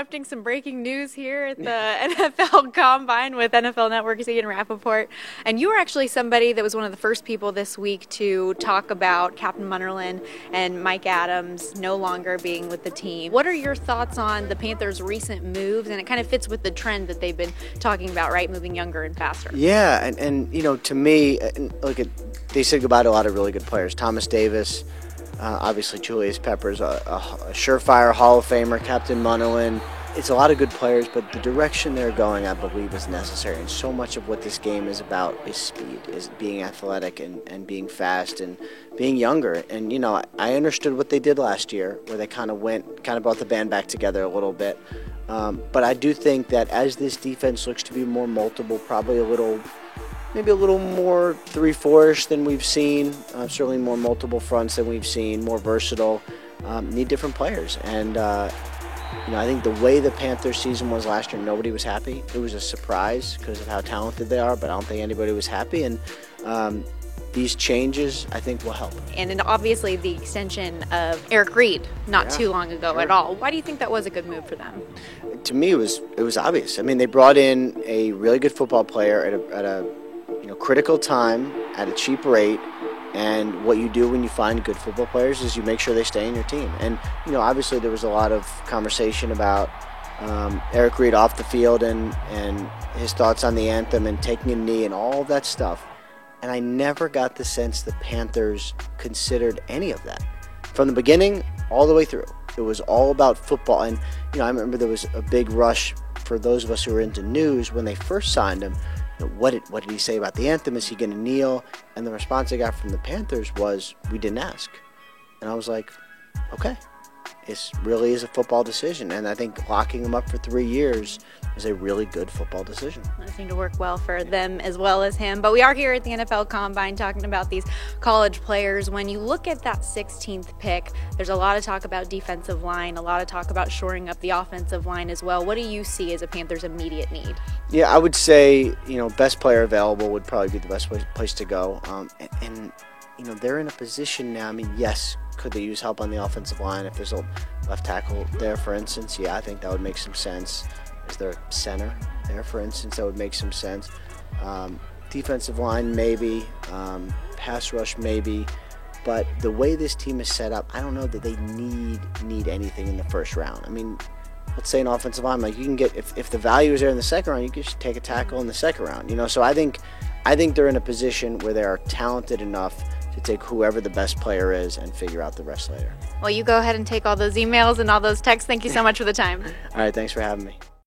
interrupting some breaking news here at the NFL Combine with NFL Network's Ian Rappaport. And you were actually somebody that was one of the first people this week to talk about Captain Munnerlyn and Mike Adams no longer being with the team. What are your thoughts on the Panthers' recent moves? And it kind of fits with the trend that they've been talking about, right? Moving younger and faster. Yeah, and you know, to me, look at they said goodbye to a lot of really good players. Thomas Davis. Obviously, Julius Peppers, a surefire Hall of Famer, Captain Munnerlyn. It's a lot of good players, but the direction they're going, I believe, is necessary. And so much of what this game is about is speed, is being athletic and being fast and being younger. And, you know, I understood what they did last year, where they kind of brought the band back together a little bit. But I do think that as this defense looks to be more multiple, probably maybe a little more 3-4-ish than we've seen, certainly more multiple fronts than we've seen, more versatile, need different players. And, you know, I think the way the Panthers season was last year, nobody was happy. It was a surprise because of how talented they are, but I don't think anybody was happy. And these changes, I think, will help. And obviously the extension of Eric Reid not too long ago at all. Why do you think that was a good move for them? To me, it was obvious. I mean, they brought in a really good football player at a critical time at a cheap rate, and what you do when you find good football players is you make sure they stay in your team. And you know, obviously there was a lot of conversation about Eric Reid off the field and his thoughts on the anthem and taking a knee and all of that stuff, and I never got the sense the Panthers considered any of that from the beginning all the way through. It was all about football. And you know, I remember there was a big rush for those of us who were into news when they first signed him. What did he say about the anthem? Is he going to kneel? And the response I got from the Panthers was, we didn't ask. And I was like, okay, it really is a football decision. And I think locking him up for 3 years is a really good football decision. That seemed to work well for them as well as him. But we are here at the NFL Combine talking about these college players. When you look at that 16th pick, there's a lot of talk about defensive line, a lot of talk about shoring up the offensive line as well. What do you see as a Panthers' immediate need? Yeah, I would say, you know, best player available would probably be the best place to go. And you know, they're in a position now. I mean, yes, could they use help on the offensive line? If there's a left tackle there, for instance, yeah, I think that would make some sense. Is there a center there, for instance? That would make some sense. Defensive line, maybe. Pass rush, maybe. But the way this team is set up, I don't know that they need anything in the first round. I mean, let's say an offensive line, like you can get, if the value is there in the second round, you can just take a tackle in the second round. You know, so I think they're in a position where they are talented enough to take whoever the best player is and figure out the rest later. Well, you go ahead and take all those emails and all those texts. Thank you so much for the time. All right, thanks for having me.